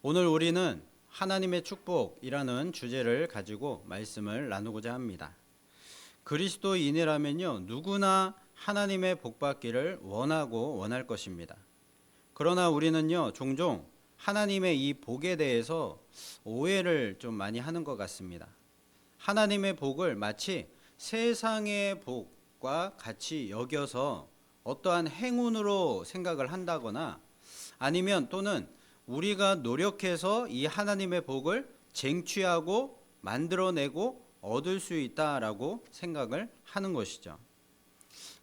오늘 우리는 하나님의 축복이라는 주제를 가지고 말씀을 나누고자 합니다. 그리스도인이라면요, 누구나 하나님의 복 받기를 원하고 원할 것입니다. 그러나 우리는요, 종종 하나님의 이 복에 대해서 오해를 좀 많이 하는 것 같습니다. 하나님의 복을 마치 세상의 복과 같이 여겨서 어떠한 행운으로 생각을 한다거나 아니면 또는 우리가 노력해서 이 하나님의 복을 쟁취하고 만들어내고 얻을 수 있다라고 생각을 하는 것이죠.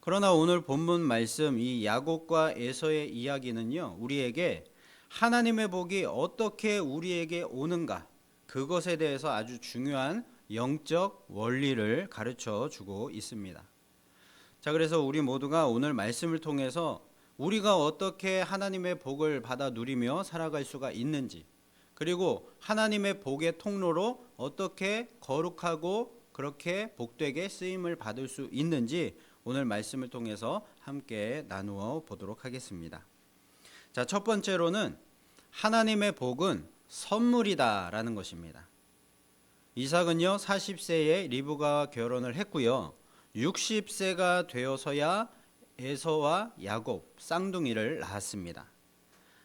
그러나 오늘 본문 말씀 이 야곱과 에서의 이야기는요, 우리에게 하나님의 복이 어떻게 우리에게 오는가, 그것에 대해서 아주 중요한 영적 원리를 가르쳐 주고 있습니다. 자, 그래서 우리 모두가 오늘 말씀을 통해서 우리가 어떻게 하나님의 복을 받아 누리며 살아갈 수가 있는지, 그리고 하나님의 복의 통로로 어떻게 거룩하고 그렇게 복되게 쓰임을 받을 수 있는지 오늘 말씀을 통해서 함께 나누어 보도록 하겠습니다. 자, 첫 번째로는 하나님의 복은 선물이다라는 것입니다. 이삭은요 40세에 리브가와 결혼을 했고요, 60세가 되어서야 에서와 야곱 쌍둥이를 낳았습니다.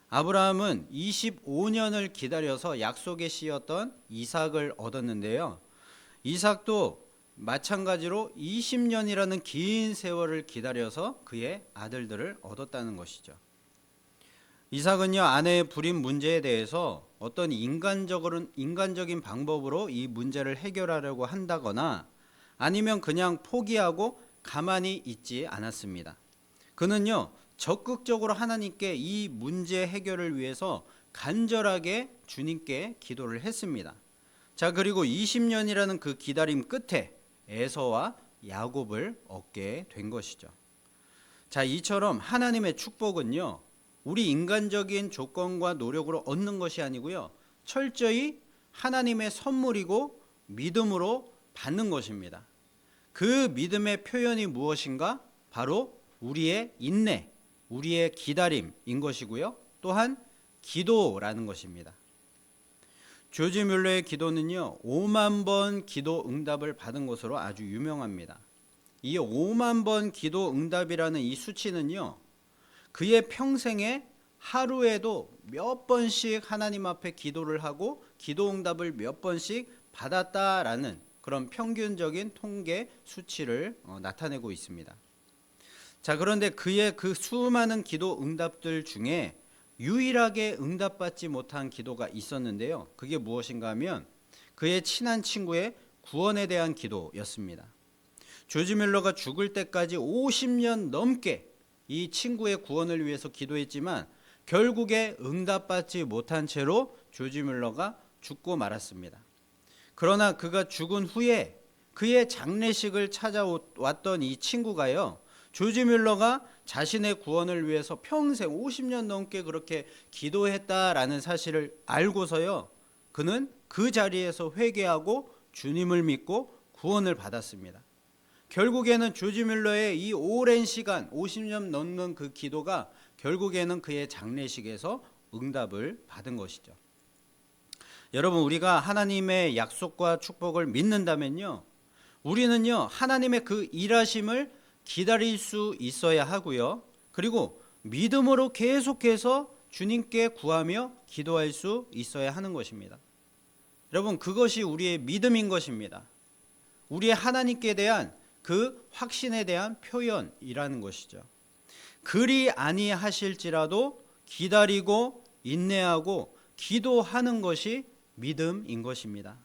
아브라함은 25년을 기다려서 약속의 씨였던 이삭을 얻었는데요, 이삭도 마찬가지로 20년이라는 긴 세월을 기다려서 그의 아들들을 얻었다는 것이죠. 이삭은요 아내의 불임 문제에 대해서 어떤 인간적인 방법으로 이 문제를 해결하려고 한다거나 아니면 그냥 포기하고 가만히 있지 않았습니다. 그는요 적극적으로 하나님께 이 문제 해결을 위해서 간절하게 주님께 기도를 했습니다. 자, 그리고 20년이라는 그 기다림 끝에 에서와 야곱을 얻게 된 것이죠. 자, 이처럼 하나님의 축복은요 우리 인간적인 조건과 노력으로 얻는 것이 아니고요, 철저히 하나님의 선물이고 믿음으로 받는 것입니다. 그 믿음의 표현이 무엇인가? 바로 우리의 인내, 우리의 기다림인 것이고요, 또한 기도라는 것입니다. 조지 뮬러의 기도는요 5만 번 기도 응답을 받은 것으로 아주 유명합니다. 이 5만 번 기도 응답이라는 이 수치는요 그의 평생에 하루에도 몇 번씩 하나님 앞에 기도를 하고 기도 응답을 몇 번씩 받았다라는 그런 평균적인 통계 수치를 나타내고 있습니다. 자, 그런데 그의 그 수많은 기도 응답들 중에 유일하게 응답받지 못한 기도가 있었는데요, 그게 무엇인가 하면 그의 친한 친구의 구원에 대한 기도였습니다. 조지 뮬러가 죽을 때까지 50년 넘게 이 친구의 구원을 위해서 기도했지만 결국에 응답받지 못한 채로 조지 뮬러가 죽고 말았습니다. 그러나 그가 죽은 후에 그의 장례식을 찾아왔던 이 친구가요, 조지 뮬러가 자신의 구원을 위해서 평생 50년 넘게 그렇게 기도했다라는 사실을 알고서요, 그는 그 자리에서 회개하고 주님을 믿고 구원을 받았습니다. 결국에는 조지 뮬러의 이 오랜 시간 50년 넘는 그 기도가 결국에는 그의 장례식에서 응답을 받은 것이죠. 여러분, 우리가 하나님의 약속과 축복을 믿는다면요, 우리는요 하나님의 그 일하심을 기다릴 수 있어야 하고요, 그리고 믿음으로 계속해서 주님께 구하며 기도할 수 있어야 하는 것입니다. 여러분, 그것이 우리의 믿음인 것입니다. 우리의 하나님께 대한 그 확신에 대한 표현이라는 것이죠. 그리 아니하실지라도 기다리고 인내하고 기도하는 것이 믿음인 것입니다.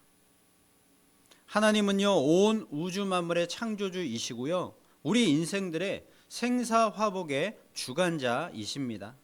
하나님은요 온 우주 만물의 창조주이시고요, 우리 인생들의 생사화복의 주관자이십니다.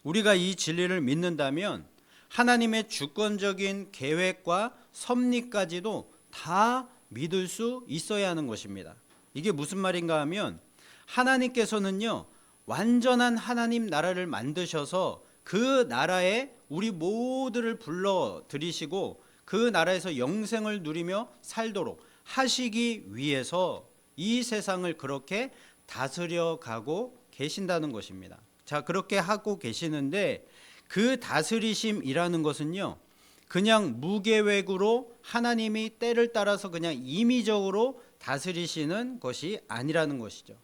우리가 이 진리를 믿는다면 하나님의 주권적인 계획과 섭리까지도 다 믿을 수 있어야 하는 것입니다. 이게 무슨 말인가 하면 하나님께서는요 완전한 하나님 나라를 만드셔서 그 나라에 우리 모두를 불러들이시고 그 나라에서 영생을 누리며 살도록 하시기 위해서 이 세상을 그렇게 다스려 가고 계신다는 것입니다. 자, 그렇게 하고 계시는데 그 다스리심이라는 것은요, 그냥 무계획으로 하나님이 때를 따라서 그냥 임의적으로 다스리시는 것이 아니라는 것이죠.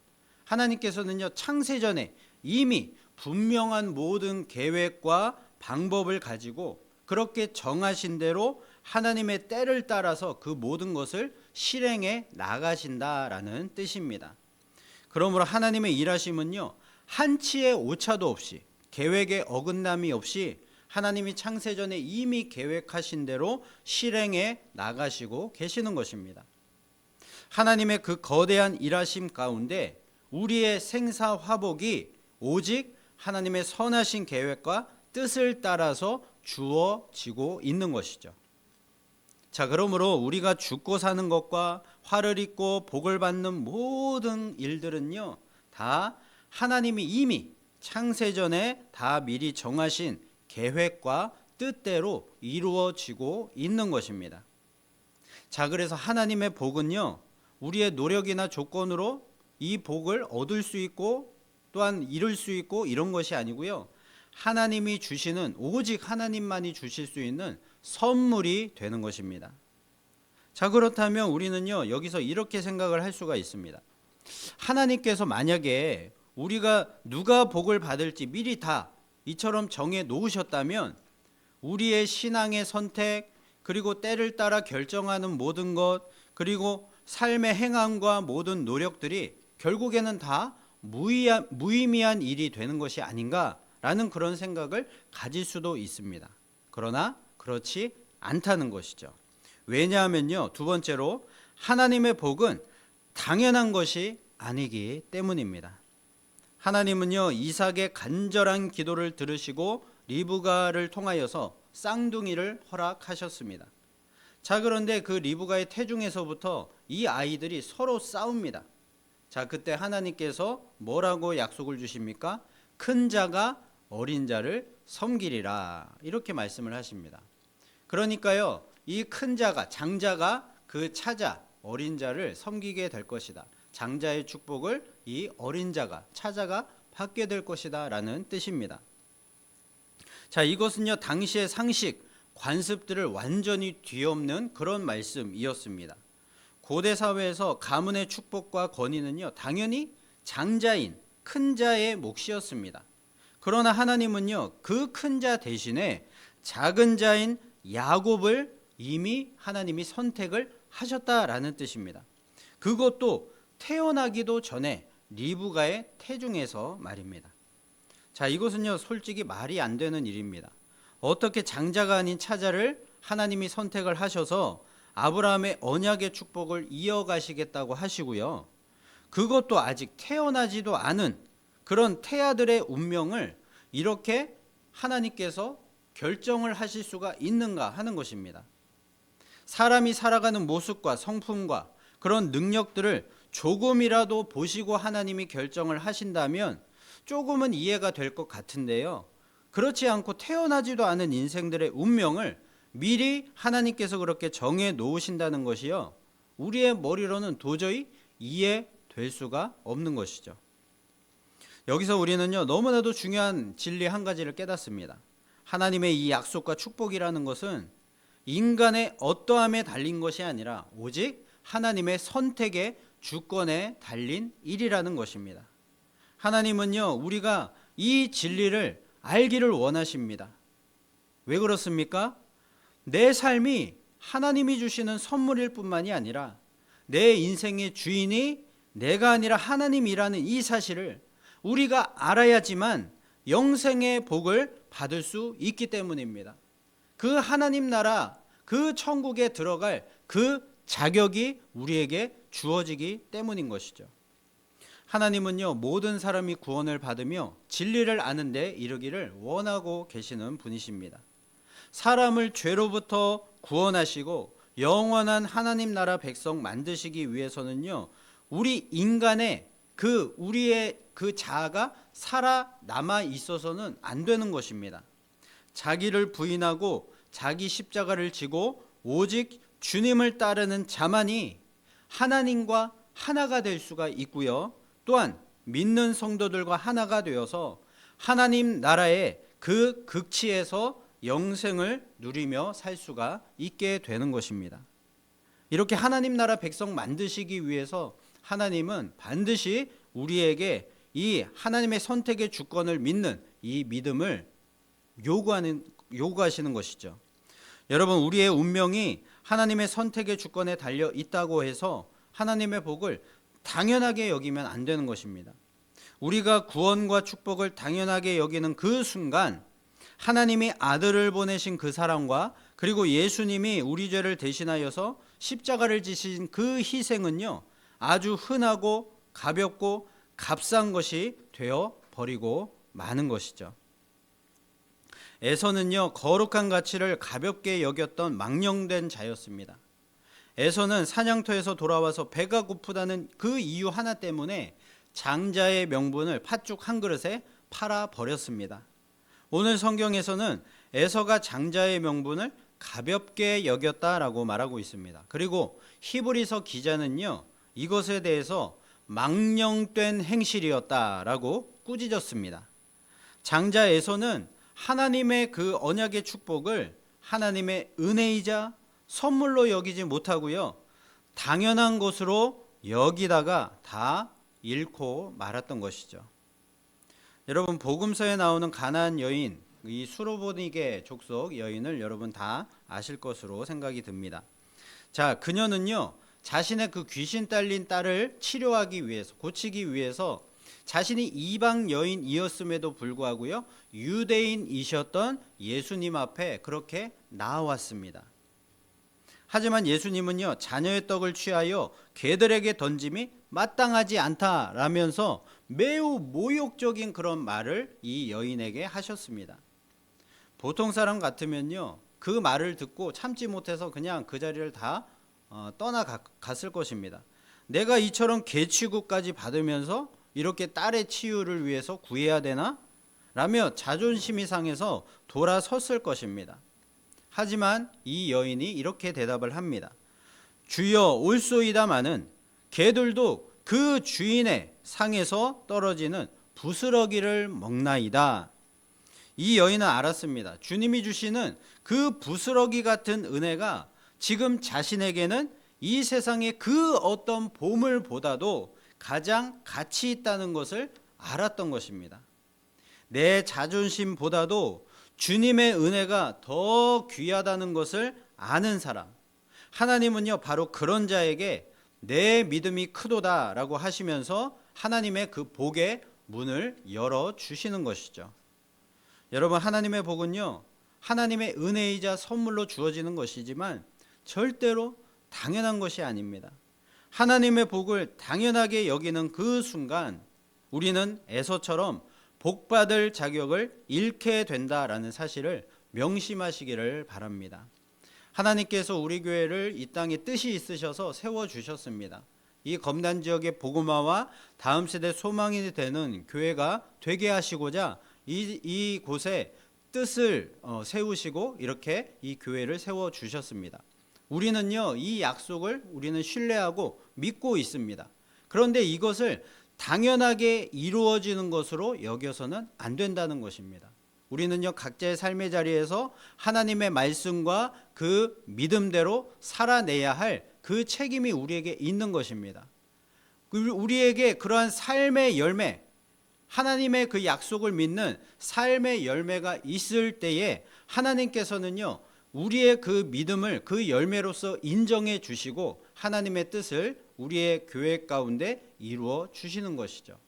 하나님께서는요, 창세전에 이미 분명한 모든 계획과 방법을 가지고 그렇게 정하신 대로 하나님의 때를 따라서 그 모든 것을 실행해 나가신다라는 뜻입니다. 그러므로 하나님의 일하심은요, 한치의 오차도 없이 계획에 어긋남이 없이 하나님이 창세전에 이미 계획하신 대로 실행해 나가시고 계시는 것입니다. 하나님의 그 거대한 일하심 가운데 우리의 생사화복이 오직 하나님의 선하신 계획과 뜻을 따라서 주어지고 있는 것이죠. 자, 그러므로 우리가 죽고 사는 것과 화를 입고 복을 받는 모든 일들은요, 다 하나님이 이미 창세전에 다 미리 정하신 계획과 뜻대로 이루어지고 있는 것입니다. 자, 그래서 하나님의 복은요, 우리의 노력이나 조건으로 이 복을 얻을 수 있고 또한 이룰 수 있고 이런 것이 아니고요, 하나님이 주시는, 오직 하나님만이 주실 수 있는 선물이 되는 것입니다. 자, 그렇다면 우리는요, 여기서 이렇게 생각을 할 수가 있습니다. 하나님께서 만약에 우리가 누가 복을 받을지 미리 다 이처럼 정해 놓으셨다면 우리의 신앙의 선택, 그리고 때를 따라 결정하는 모든 것, 그리고 삶의 행함과 모든 노력들이 결국에는 다 무의미한 일이 되는 것이 아닌가라는 그런 생각을 가질 수도 있습니다. 그러나 그렇지 않다는 것이죠. 왜냐하면요, 두 번째로 하나님의 복은 당연한 것이 아니기 때문입니다. 하나님은요, 이삭의 간절한 기도를 들으시고 리브가를 통하여서 쌍둥이를 허락하셨습니다. 자, 그런데 그 리브가의 태중에서부터 이 아이들이 서로 싸웁니다. 자, 그때 하나님께서 뭐라고 약속을 주십니까? 큰 자가 어린 자를 섬기리라, 이렇게 말씀을 하십니다. 그러니까요, 이 큰 자가, 장자가 그 차자 어린 자를 섬기게 될 것이다. 장자의 축복을 이 어린 자가, 차자가 받게 될 것이다 라는 뜻입니다. 자, 이것은요, 당시의 상식, 관습들을 완전히 뒤엎는 그런 말씀이었습니다. 고대 사회에서 가문의 축복과 권위는요, 당연히 장자인 큰 자의 몫이었습니다. 그러나 하나님은요, 그 큰 자 대신에 작은 자인 야곱을 이미 하나님이 선택을 하셨다라는 뜻입니다. 그것도 태어나기도 전에 리브가의 태중에서 말입니다. 자, 이것은요, 솔직히 말이 안 되는 일입니다. 어떻게 장자가 아닌 차자를 하나님이 선택을 하셔서 아브라함의 언약의 축복을 이어가시겠다고 하시고요, 그것도 아직 태어나지도 않은 그런 태아들의 운명을 이렇게 하나님께서 결정을 하실 수가 있는가 하는 것입니다. 사람이 살아가는 모습과 성품과 그런 능력들을 조금이라도 보시고 하나님이 결정을 하신다면 조금은 이해가 될 것 같은데요, 그렇지 않고 태어나지도 않은 인생들의 운명을 미리 하나님께서 그렇게 정해 놓으신다는 것이요, 우리의 머리로는 도저히 이해될 수가 없는 것이죠. 여기서 우리는요, 너무나도 중요한 진리 한 가지를 깨닫습니다. 하나님의 이 약속과 축복이라는 것은 인간의 어떠함에 달린 것이 아니라 오직 하나님의 선택의 주권에 달린 일이라는 것입니다. 하나님은요, 우리가 이 진리를 알기를 원하십니다. 왜 그렇습니까? 내 삶이 하나님이 주시는 선물일 뿐만이 아니라 내 인생의 주인이 내가 아니라 하나님이라는 이 사실을 우리가 알아야지만 영생의 복을 받을 수 있기 때문입니다. 그 하나님 나라, 그 천국에 들어갈 그 자격이 우리에게 주어지기 때문인 것이죠. 하나님은요, 모든 사람이 구원을 받으며 진리를 아는 데 이르기를 원하고 계시는 분이십니다. 사람을 죄로부터 구원하시고 영원한 하나님 나라 백성 만드시기 위해서는요, 우리 인간의 우리의 그 자아가 살아남아 있어서는 안 되는 것입니다. 자기를 부인하고 자기 십자가를 지고 오직 주님을 따르는 자만이 하나님과 하나가 될 수가 있고요, 또한 믿는 성도들과 하나가 되어서 하나님 나라의 그 극치에서 영생을 누리며 살 수가 있게 되는 것입니다. 이렇게 하나님 나라 백성 만드시기 위해서 하나님은 반드시 우리에게 이 하나님의 선택의 주권을 믿는 이 믿음을 요구하시는 것이죠. 여러분, 우리의 운명이 하나님의 선택의 주권에 달려 있다고 해서 하나님의 복을 당연하게 여기면 안 되는 것입니다. 우리가 구원과 축복을 당연하게 여기는 그 순간 하나님이 아들을 보내신 그 사랑과 그리고 예수님이 우리 죄를 대신하여서 십자가를 지신 그 희생은요, 아주 흔하고 가볍고 값싼 것이 되어 버리고 마는 것이죠. 에서는요, 거룩한 가치를 가볍게 여겼던 망령된 자였습니다. 에서는 사냥터에서 돌아와서 배가 고프다는 그 이유 하나 때문에 장자의 명분을 팥죽 한 그릇에 팔아 버렸습니다. 오늘 성경에서는 에서가 장자의 명분을 가볍게 여겼다라고 말하고 있습니다. 그리고 히브리서 기자는요, 이것에 대해서 망령된 행실이었다라고 꾸짖었습니다. 장자 에서는 하나님의 그 언약의 축복을 하나님의 은혜이자 선물로 여기지 못하고요, 당연한 것으로 여기다가 다 잃고 말았던 것이죠. 여러분, 복음서에 나오는 가나안 여인, 이 수로보니게 족속 여인을 여러분 다 아실 것으로 생각이 듭니다. 자, 그녀는요, 자신의 그 귀신 딸린 딸을 치료하기 위해서, 고치기 위해서 자신이 이방 여인이었음에도 불구하고요, 유대인이셨던 예수님 앞에 그렇게 나아왔습니다. 하지만 예수님은요, 자녀의 떡을 취하여 개들에게 던짐이 마땅하지 않다라면서 매우 모욕적인 그런 말을 이 여인에게 하셨습니다. 보통 사람 같으면요, 그 말을 듣고 참지 못해서 그냥 그 자리를 다 떠나갔을 것입니다. 내가 이처럼 개 취급까지 받으면서 이렇게 딸의 치유를 위해서 구해야 되나? 라며 자존심이 상해서 돌아섰을 것입니다. 하지만 이 여인이 이렇게 대답을 합니다. 주여, 올소이다마는 개들도 그 주인의 상에서 떨어지는 부스러기를 먹나이다. 이 여인은 알았습니다. 주님이 주시는 그 부스러기 같은 은혜가 지금 자신에게는 이 세상의 그 어떤 보물보다도 가장 가치 있다는 것을 알았던 것입니다. 내 자존심보다도 주님의 은혜가 더 귀하다는 것을 아는 사람, 하나님은요, 바로 그런 자에게 내 믿음이 크도다라고 하시면서 하나님의 그 복의 문을 열어주시는 것이죠. 여러분, 하나님의 복은요, 하나님의 은혜이자 선물로 주어지는 것이지만 절대로 당연한 것이 아닙니다. 하나님의 복을 당연하게 여기는 그 순간 우리는 에서처럼 복받을 자격을 잃게 된다라는 사실을 명심하시기를 바랍니다. 하나님께서 우리 교회를 이 땅에 뜻이 있으셔서 세워주셨습니다. 이 검단 지역의 복음화와 다음 세대 소망이 되는 교회가 되게 하시고자 이곳에 뜻을 세우시고 이렇게 이 교회를 세워주셨습니다. 우리는요, 이 약속을 우리는 신뢰하고 믿고 있습니다. 그런데 이것을 당연하게 이루어지는 것으로 여겨서는 안 된다는 것입니다. 우리는요, 각자의 삶의 자리에서 하나님의 말씀과 그 믿음대로 살아내야 할 그 책임이 우리에게 있는 것입니다. 우리에게 그러한 삶의 열매, 하나님의 그 약속을 믿는 삶의 열매가 있을 때에 하나님께서는요, 우리의 그 믿음을 그 열매로서 인정해 주시고 하나님의 뜻을 우리의 교회 가운데 이루어 주시는 것이죠.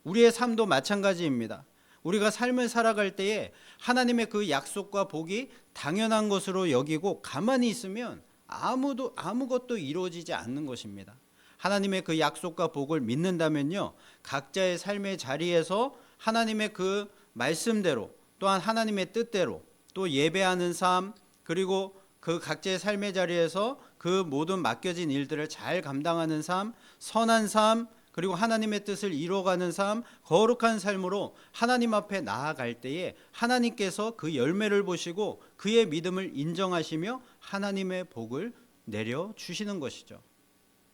우리의 삶도 마찬가지입니다. 우리가 삶을 살아갈 때에 하나님의 그 약속과 복이 당연한 것으로 여기고 가만히 있으면 아무것도 이루어지지 않는 것입니다. 하나님의 그 약속과 복을 믿는다면요, 각자의 삶의 자리에서 하나님의 그 말씀대로, 또한 하나님의 뜻대로 또 예배하는 삶, 그리고 그 각자의 삶의 자리에서 그 모든 맡겨진 일들을 잘 감당하는 삶, 선한 삶, 그리고 하나님의 뜻을 이루어가는 삶, 거룩한 삶으로 하나님 앞에 나아갈 때에 하나님께서 그 열매를 보시고 그의 믿음을 인정하시며 하나님의 복을 내려주시는 것이죠.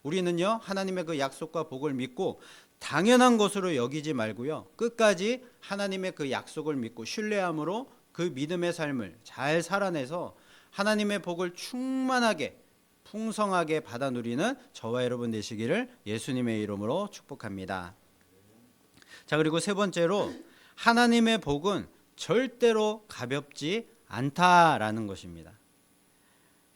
우리는요, 하나님의 그 약속과 복을 믿고 당연한 것으로 여기지 말고요. 끝까지 하나님의 그 약속을 믿고 신뢰함으로 그 믿음의 삶을 잘 살아내서 하나님의 복을 충만하게 풍성하게 받아 누리는 저와 여러분 되시기를 예수님의 이름으로 축복합니다. 자, 그리고 세 번째로 하나님의 복은 절대로 가볍지 않다라는 것입니다.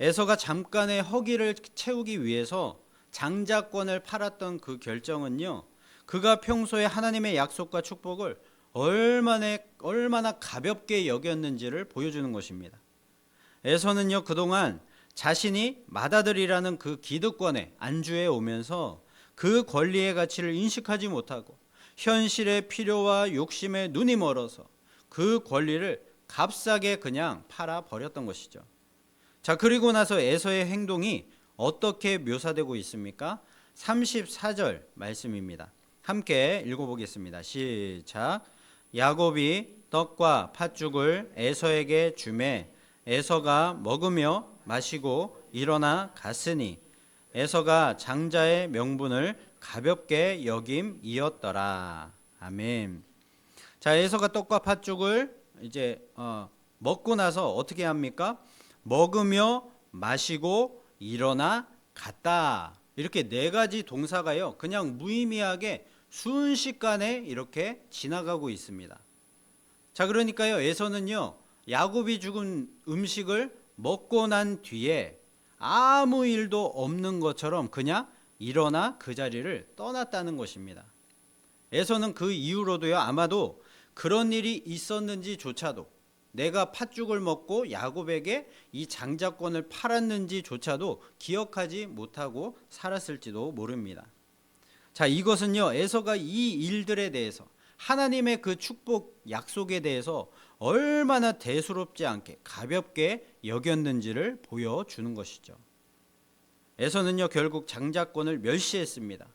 에서가 잠깐의 허기를 채우기 위해서 장자권을 팔았던 그 결정은요, 그가 평소에 하나님의 약속과 축복을 얼마나 가볍게 여겼는지를 보여주는 것입니다. 에서는요, 그동안 자신이 맏아들이라는 그 기득권에 안주해 오면서 그 권리의 가치를 인식하지 못하고 현실의 필요와 욕심에 눈이 멀어서 그 권리를 값싸게 그냥 팔아 버렸던 것이죠. 자, 그리고 나서 에서의 행동이 어떻게 묘사되고 있습니까? 34절 말씀입니다. 함께 읽어보겠습니다. 시작. 야곱이 떡과 팥죽을 에서에게 주매 에서가 먹으며 마시고 일어나 갔으니 에서가 장자의 명분을 가볍게 여김이었더라. 아멘. 자, 에서가 떡과 팥죽을 이제 먹고 나서 어떻게 합니까? 먹으며 마시고 일어나 갔다. 이렇게 네 가지 동사가요, 그냥 무의미하게 순식간에 이렇게 지나가고 있습니다. 자, 그러니까요, 에서는요, 야곱이 죽은 음식을 먹고 난 뒤에 아무 일도 없는 것처럼 그냥 일어나 그 자리를 떠났다는 것입니다. 에서는 그 이후로도요, 아마도 그런 일이 있었는지조차도, 내가 팥죽을 먹고 야곱에게 이 장자권을 팔았는지조차도 기억하지 못하고 살았을지도 모릅니다. 자, 이것은요, 에서가 이 일들에 대해서, 하나님의 그 축복 약속에 대해서 얼마나 대수롭지 않게 가볍게 여겼는지를 보여주는 것이죠. 에서는요, 결국 장자권을 멸시했습니다.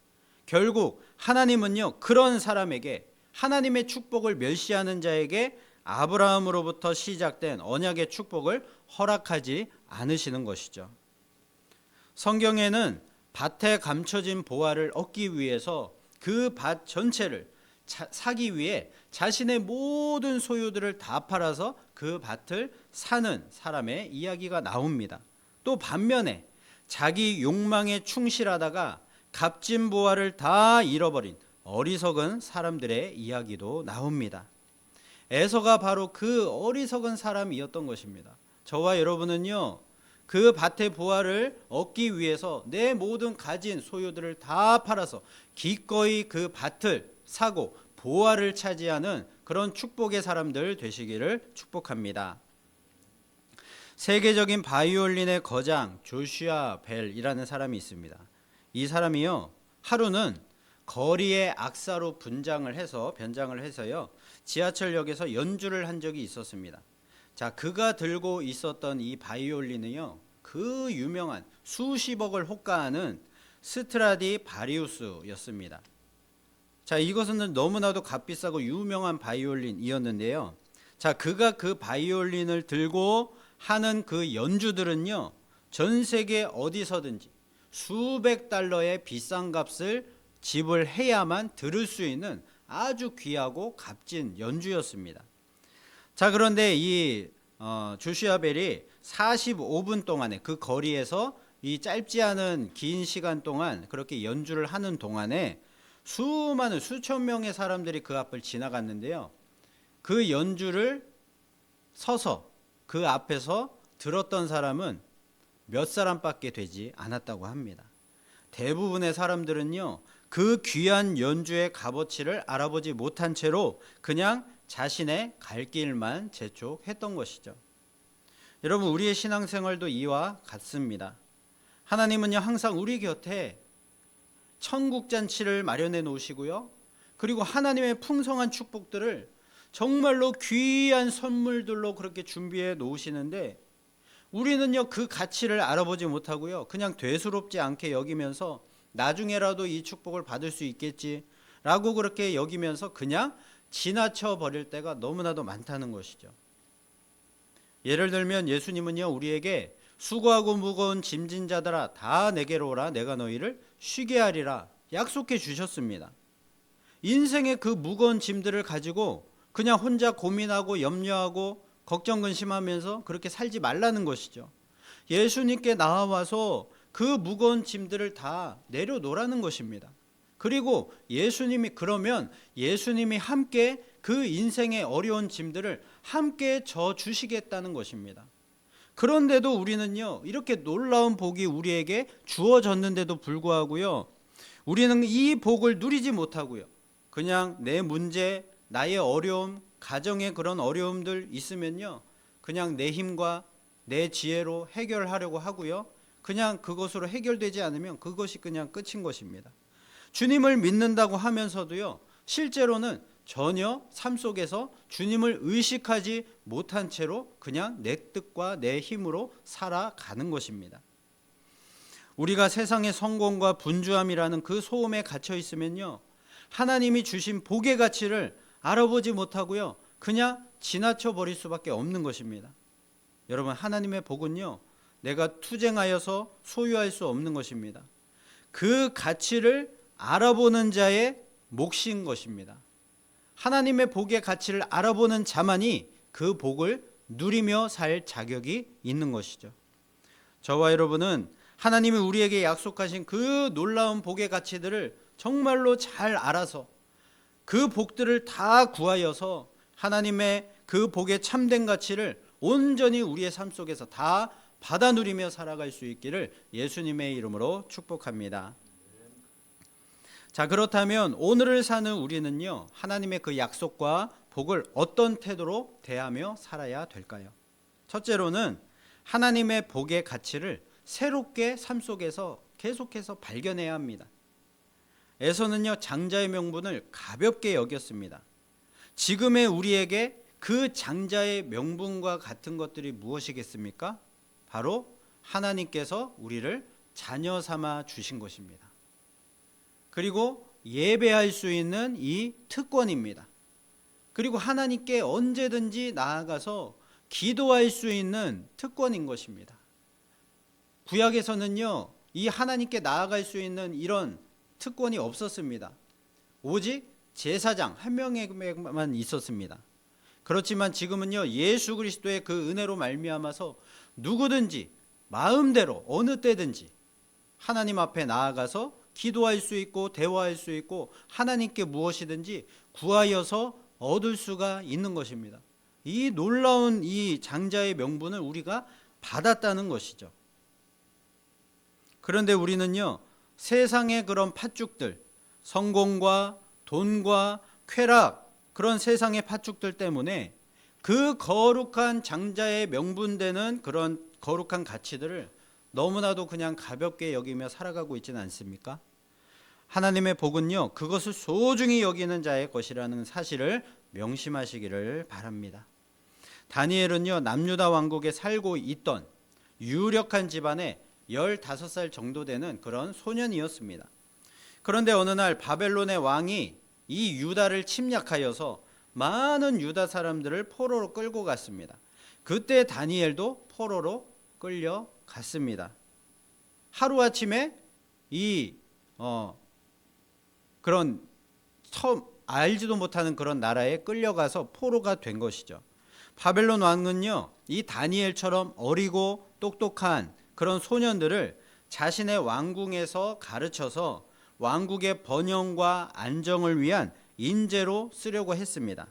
결국 하나님은요, 그런 사람에게, 하나님의 축복을 멸시하는 자에게 아브라함으로부터 시작된 언약의 축복을 허락하지 않으시는 것이죠. 성경에는 밭에 감춰진 보화를 얻기 위해서 그 밭 전체를 사기 위해 자신의 모든 소유들을 다 팔아서 그 밭을 사는 사람의 이야기가 나옵니다. 또 반면에 자기 욕망에 충실하다가 값진 보화를 다 잃어버린 어리석은 사람들의 이야기도 나옵니다. 에서가 바로 그 어리석은 사람이었던 것입니다. 저와 여러분은요, 그 밭의 보화를 얻기 위해서 내 모든 가진 소유들을 다 팔아서 기꺼이 그 밭을 사고 보화를 차지하는 그런 축복의 사람들 되시기를 축복합니다. 세계적인 바이올린의 거장 조슈아 벨이라는 사람이 있습니다. 이 사람이요, 하루는 거리의 악사로 변장을 해서요, 지하철역에서 연주를 한 적이 있었습니다. 자, 그가 들고 있었던 이 바이올린은요, 그 유명한 수십억을 호가하는 스트라디바리우스였습니다. 자, 이것은 너무나도 값비싸고 유명한 바이올린이었는데요. 자, 그가 그 바이올린을 들고 하는 그 연주들은요, 전 세계 어디서든지 수백 달러의 비싼 값을 지불해야만 들을 수 있는 아주 귀하고 값진 연주였습니다. 자, 그런데 이 조슈아 벨이 45분 동안에 그 거리에서 이 짧지 않은 긴 시간 동안 그렇게 연주를 하는 동안에 수천 명의 사람들이 그 앞을 지나갔는데요, 그 연주를 서서 그 앞에서 들었던 사람은 몇 사람밖에 되지 않았다고 합니다. 대부분의 사람들은요, 그 귀한 연주의 값어치를 알아보지 못한 채로 그냥 자신의 갈 길만 재촉했던 것이죠. 여러분, 우리의 신앙생활도 이와 같습니다. 하나님은요, 항상 우리 곁에 천국잔치를 마련해 놓으시고요, 그리고 하나님의 풍성한 축복들을 정말로 귀한 선물들로 그렇게 준비해 놓으시는데, 우리는요, 그 가치를 알아보지 못하고요, 그냥 되수롭지 않게 여기면서 나중에라도 이 축복을 받을 수 있겠지라고 그렇게 여기면서 그냥 지나쳐 버릴 때가 너무나도 많다는 것이죠. 예를 들면 예수님은요, 우리에게 수고하고 무거운 짐진 자들아 다 내게로 오라, 내가 너희를 쉬게 하리라 약속해 주셨습니다. 인생의 그 무거운 짐들을 가지고 그냥 혼자 고민하고 염려하고 걱정 근심하면서 그렇게 살지 말라는 것이죠. 예수님께 나와서 그 무거운 짐들을 다 내려놓으라는 것입니다. 그리고 예수님이 그러면 예수님이 함께 그 인생의 어려운 짐들을 함께 져 주시겠다는 것입니다. 그런데도 우리는요, 이렇게 놀라운 복이 우리에게 주어졌는데도 불구하고요, 우리는 이 복을 누리지 못하고요, 그냥 내 문제, 나의 어려움, 가정의 그런 어려움들 있으면요, 그냥 내 힘과 내 지혜로 해결하려고 하고요, 그냥 그것으로 해결되지 않으면 그것이 그냥 끝인 것입니다. 주님을 믿는다고 하면서도요, 실제로는 전혀 삶 속에서 주님을 의식하지 못한 채로 그냥 내 뜻과 내 힘으로 살아가는 것입니다. 우리가 세상의 성공과 분주함이라는 그 소음에 갇혀 있으면요, 하나님이 주신 복의 가치를 알아보지 못하고요, 그냥 지나쳐 버릴 수밖에 없는 것입니다. 여러분, 하나님의 복은요, 내가 투쟁하여서 소유할 수 없는 것입니다. 그 가치를 알아보는 자의 몫인 것입니다. 하나님의 복의 가치를 알아보는 자만이 그 복을 누리며 살 자격이 있는 것이죠. 저와 여러분은 하나님이 우리에게 약속하신 그 놀라운 복의 가치들을 정말로 잘 알아서 그 복들을 다 구하여서 하나님의 그 복의 참된 가치를 온전히 우리의 삶 속에서 다 받아 누리며 살아갈 수 있기를 예수님의 이름으로 축복합니다. 자, 그렇다면 오늘을 사는 우리는요, 하나님의 그 약속과 복을 어떤 태도로 대하며 살아야 될까요? 첫째로는 하나님의 복의 가치를 새롭게 삶 속에서 계속해서 발견해야 합니다. 에서는요, 장자의 명분을 가볍게 여겼습니다. 지금의 우리에게 그 장자의 명분과 같은 것들이 무엇이겠습니까? 바로 하나님께서 우리를 자녀 삼아 주신 것입니다. 그리고 예배할 수 있는 이 특권입니다. 그리고 하나님께 언제든지 나아가서 기도할 수 있는 특권인 것입니다. 구약에서는요, 이 하나님께 나아갈 수 있는 이런 특권이 없었습니다. 오직 제사장 한 명에게만 있었습니다. 그렇지만 지금은요, 예수 그리스도의 그 은혜로 말미암아서 누구든지 마음대로 어느 때든지 하나님 앞에 나아가서 기도할 수 있고 대화할 수 있고 하나님께 무엇이든지 구하여서 얻을 수가 있는 것입니다. 이 놀라운 이 장자의 명분을 우리가 받았다는 것이죠. 그런데 우리는요, 세상의 그런 팥죽들, 성공과 돈과 쾌락, 그런 세상의 팥죽들 때문에 그 거룩한 장자의 명분되는 그런 거룩한 가치들을 너무나도 그냥 가볍게 여기며 살아가고 있지는 않습니까? 하나님의 복은요, 그것을 소중히 여기는 자의 것이라는 사실을 명심하시기를 바랍니다. 다니엘은요, 남유다 왕국에 살고 있던 유력한 집안의 15살 정도 되는 그런 소년이었습니다. 그런데 어느 날 바벨론의 왕이 이 유다를 침략하여서 많은 유다 사람들을 포로로 끌고 갔습니다. 그때 다니엘도 포로로 끌려갔습니다. 하루아침에 이 그런 처음 알지도 못하는 그런 나라에 끌려가서 포로가 된 것이죠. 바벨론 왕은요, 이 다니엘처럼 어리고 똑똑한 그런 소년들을 자신의 왕궁에서 가르쳐서 왕국의 번영과 안정을 위한 인재로 쓰려고 했습니다.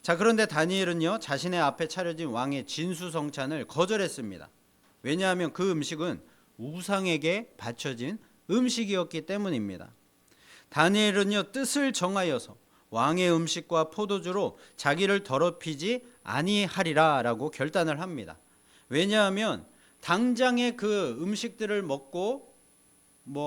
자, 그런데 다니엘은요, 자신의 앞에 차려진 왕의 진수성찬을 거절했습니다. 왜냐하면 그 음식은 우상에게 바쳐진 음식이었기 때문입니다. 다니엘은요, 뜻을 정하여서 왕의 음식과 포도주로 자기를 더럽히지 아니하리라 라고 결단을 합니다. 왜냐하면 당장의 그 음식들을 먹고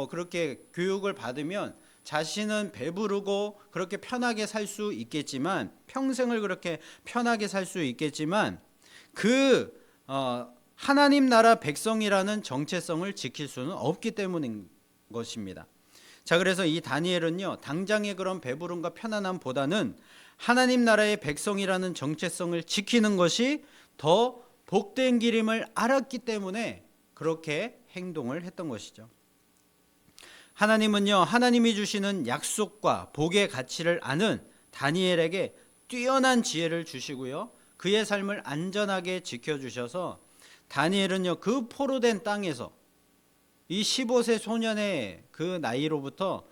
그렇게 교육을 받으면 자신은 배부르고 그렇게 편하게 살 수 있겠지만, 평생을 그렇게 편하게 살 수 있겠지만, 하나님 나라 백성이라는 정체성을 지킬 수는 없기 때문인 것입니다. 자, 그래서 이 다니엘은요, 당장의 그런 배부름과 편안함보다는 하나님 나라의 백성이라는 정체성을 지키는 것이 더 복된 길임을 알았기 때문에 그렇게 행동을 했던 것이죠. 하나님은요, 하나님이 주시는 약속과 복의 가치를 아는 다니엘에게 뛰어난 지혜를 주시고요, 그의 삶을 안전하게 지켜주셔서 다니엘은요, 그 포로된 땅에서 이 15세 소년의 그 나이로부터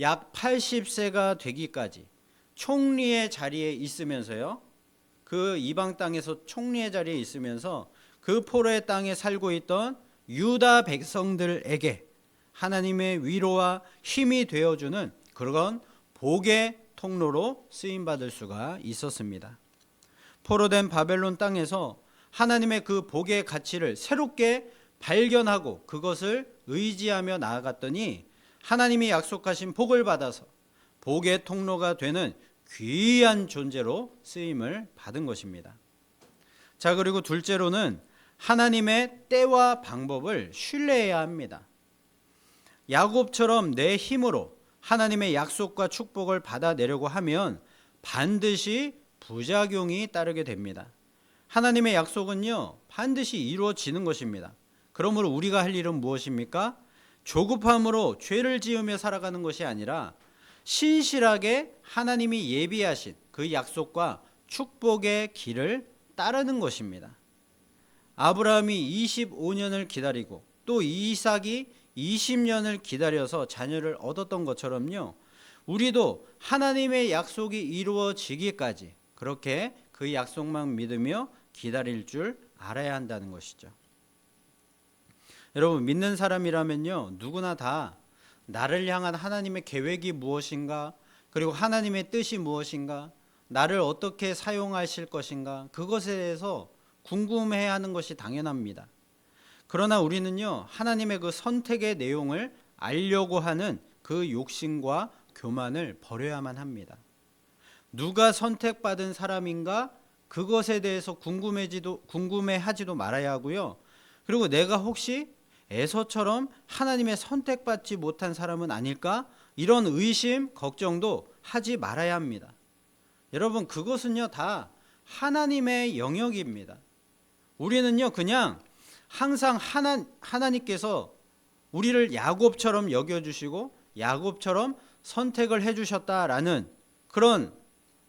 약 80세가 되기까지 총리의 자리에 있으면서요, 그 이방 땅에서 총리의 자리에 있으면서 그 포로의 땅에 살고 있던 유다 백성들에게 하나님의 위로와 힘이 되어주는 그런 복의 통로로 쓰임받을 수가 있었습니다. 포로된 바벨론 땅에서 하나님의 그 복의 가치를 새롭게 발견하고 그것을 의지하며 나아갔더니 하나님이 약속하신 복을 받아서 복의 통로가 되는 귀한 존재로 쓰임을 받은 것입니다. 자, 그리고 둘째로는 하나님의 때와 방법을 신뢰해야 합니다. 야곱처럼 내 힘으로 하나님의 약속과 축복을 받아내려고 하면 반드시 부작용이 따르게 됩니다. 하나님의 약속은요, 반드시 이루어지는 것입니다. 그러므로 우리가 할 일은 무엇입니까? 조급함으로 죄를 지으며 살아가는 것이 아니라 신실하게 하나님이 예비하신 그 약속과 축복의 길을 따르는 것입니다. 아브라함이 25년을 기다리고 또 이삭이 20년을 기다려서 자녀를 얻었던 것처럼요, 우리도 하나님의 약속이 이루어지기까지 그렇게 그 약속만 믿으며 기다릴 줄 알아야 한다는 것이죠. 여러분, 믿는 사람이라면요, 누구나 다 나를 향한 하나님의 계획이 무엇인가, 그리고 하나님의 뜻이 무엇인가, 나를 어떻게 사용하실 것인가, 그것에 대해서 궁금해야 하는 것이 당연합니다. 그러나 우리는요, 하나님의 그 선택의 내용을 알려고 하는 그 욕심과 교만을 버려야만 합니다. 누가 선택받은 사람인가, 그것에 대해서 궁금해하지도 말아야 하고요. 그리고 내가 혹시 에서처럼 하나님의 선택받지 못한 사람은 아닐까? 이런 의심, 걱정도 하지 말아야 합니다. 여러분, 그것은요, 다 하나님의 영역입니다. 우리는요, 그냥 항상 하나님께서 우리를 야곱처럼 여겨주시고 야곱처럼 선택을 해주셨다라는 그런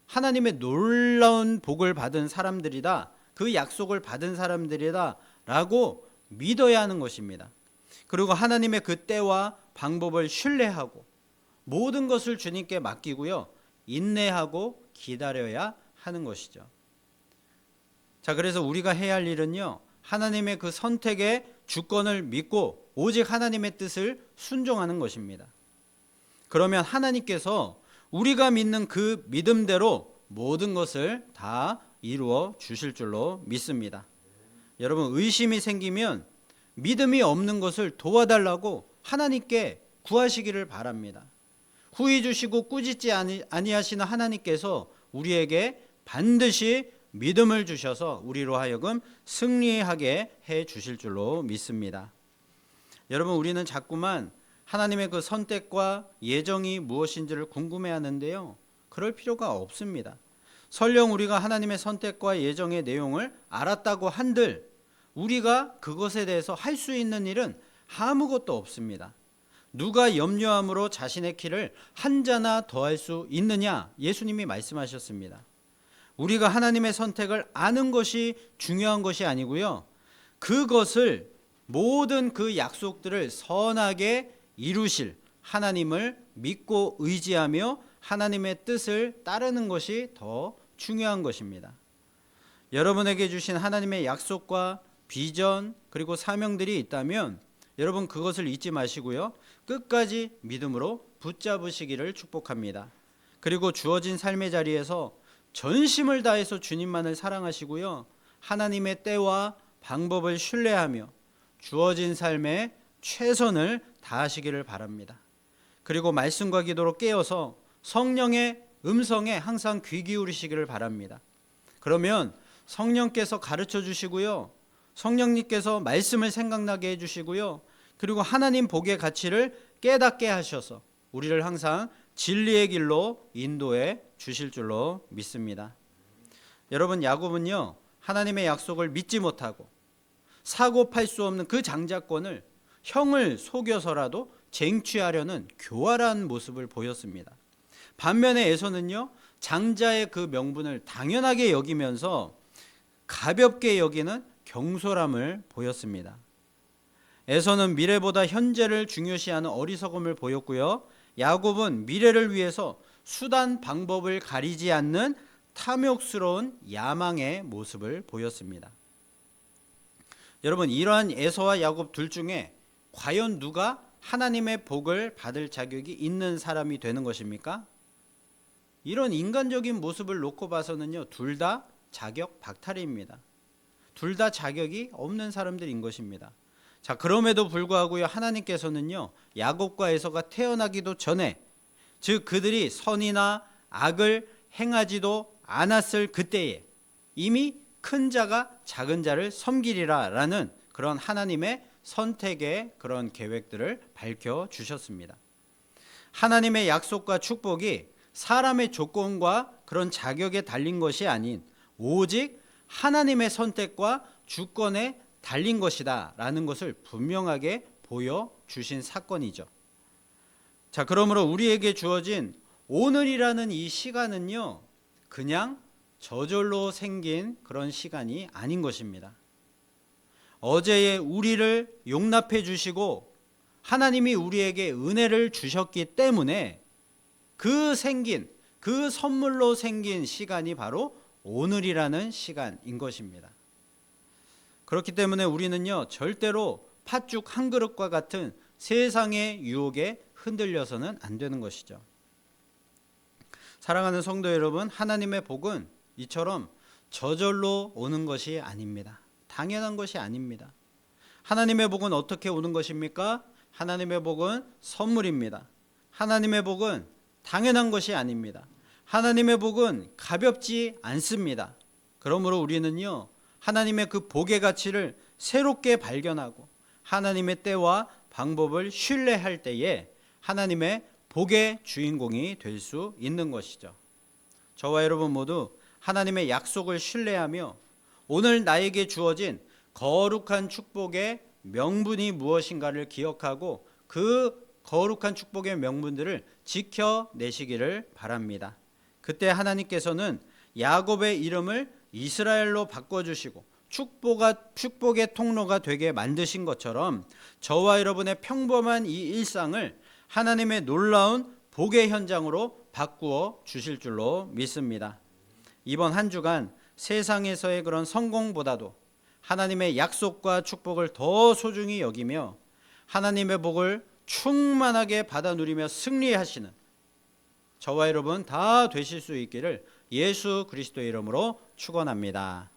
하나님의 놀라운 복을 받은 사람들이다, 그 약속을 받은 사람들이다 라고 믿어야 하는 것입니다. 그리고 하나님의 그 때와 방법을 신뢰하고 모든 것을 주님께 맡기고요, 인내하고 기다려야 하는 것이죠. 자, 그래서 우리가 해야 할 일은요, 하나님의 그 선택의 주권을 믿고 오직 하나님의 뜻을 순종하는 것입니다. 그러면 하나님께서 우리가 믿는 그 믿음대로 모든 것을 다 이루어 주실 줄로 믿습니다. 여러분, 의심이 생기면 믿음이 없는 것을 도와달라고 하나님께 구하시기를 바랍니다. 후히 주시고 꾸짖지 아니하시는 하나님께서 우리에게 반드시 믿음을 주셔서 우리로 하여금 승리하게 해 주실 줄로 믿습니다. 여러분, 우리는 자꾸만 하나님의 그 선택과 예정이 무엇인지를 궁금해하는데요, 그럴 필요가 없습니다. 설령 우리가 하나님의 선택과 예정의 내용을 알았다고 한들 우리가 그것에 대해서 할 수 있는 일은 아무것도 없습니다. 누가 염려함으로 자신의 키를 한 자나 더할 수 있느냐, 예수님이 말씀하셨습니다. 우리가 하나님의 선택을 아는 것이 중요한 것이 아니고요, 그것을 모든 그 약속들을 선하게 이루실 하나님을 믿고 의지하며 하나님의 뜻을 따르는 것이 더 중요한 것입니다. 여러분에게 주신 하나님의 약속과 비전 그리고 사명들이 있다면 여러분, 그것을 잊지 마시고요, 끝까지 믿음으로 붙잡으시기를 축복합니다. 그리고 주어진 삶의 자리에서 전심을 다해서 주님만을 사랑하시고요, 하나님의 때와 방법을 신뢰하며 주어진 삶에 최선을 다하시기를 바랍니다. 그리고 말씀과 기도로 깨어서 성령의 음성에 항상 귀 기울이시기를 바랍니다. 그러면 성령께서 가르쳐 주시고요, 성령님께서 말씀을 생각나게 해주시고요, 그리고 하나님 복의 가치를 깨닫게 하셔서 우리를 항상 진리의 길로 인도해 주실 줄로 믿습니다. 여러분, 야곱은요, 하나님의 약속을 믿지 못하고 사고 팔 수 없는 그 장자권을 형을 속여서라도 쟁취하려는 교활한 모습을 보였습니다. 반면에 에서는요, 장자의 그 명분을 당연하게 여기면서 가볍게 여기는 경솔함을 보였습니다. 에서는 미래보다 현재를 중요시하는 어리석음을 보였고요. 야곱은 미래를 위해서 수단 방법을 가리지 않는 탐욕스러운 야망의 모습을 보였습니다. 여러분, 이러한 에서와 야곱 둘 중에 과연 누가 하나님의 복을 받을 자격이 있는 사람이 되는 것입니까? 이런 인간적인 모습을 놓고 봐서는요, 둘 다 자격 박탈입니다. 둘 다 자격이 없는 사람들인 것입니다. 자, 그럼에도 불구하고요, 하나님께서는요, 야곱과 에서가 태어나기도 전에, 즉 그들이 선이나 악을 행하지도 않았을 그때에 이미 큰 자가 작은 자를 섬기리라 라는 그런 하나님의 선택의 그런 계획들을 밝혀 주셨습니다. 하나님의 약속과 축복이 사람의 조건과 그런 자격에 달린 것이 아닌 오직 하나님의 선택과 주권에 달린 것이다 라는 것을 분명하게 보여주신 사건이죠. 자, 그러므로 우리에게 주어진 오늘이라는 이 시간은요, 그냥 저절로 생긴 그런 시간이 아닌 것입니다. 어제의 우리를 용납해 주시고 하나님이 우리에게 은혜를 주셨기 때문에 그 선물로 생긴 시간이 바로 오늘이라는 시간인 것입니다. 그렇기 때문에 우리는요, 절대로 팥죽 한 그릇과 같은 세상의 유혹에 흔들려서는 안 되는 것이죠. 사랑하는 성도 여러분, 하나님의 복은 이처럼 저절로 오는 것이 아닙니다. 당연한 것이 아닙니다. 하나님의 복은 어떻게 오는 것입니까? 하나님의 복은 선물입니다. 하나님의 복은 당연한 것이 아닙니다. 하나님의 복은 가볍지 않습니다. 그러므로 우리는요, 하나님의 그 복의 가치를 새롭게 발견하고 하나님의 때와 방법을 신뢰할 때에 하나님의 복의 주인공이 될 수 있는 것이죠. 저와 여러분 모두 하나님의 약속을 신뢰하며 오늘 나에게 주어진 거룩한 축복의 명분이 무엇인가를 기억하고 그 거룩한 축복의 명분들을 지켜내시기를 바랍니다. 그때 하나님께서는 야곱의 이름을 이스라엘로 바꿔주시고 축복의 통로가 되게 만드신 것처럼 저와 여러분의 평범한 이 일상을 하나님의 놀라운 복의 현장으로 바꾸어 주실 줄로 믿습니다. 이번 한 주간 세상에서의 그런 성공보다도 하나님의 약속과 축복을 더 소중히 여기며 하나님의 복을 충만하게 받아 누리며 승리하시는 저와 여러분 다 되실 수 있기를 예수 그리스도의 이름으로 축원합니다.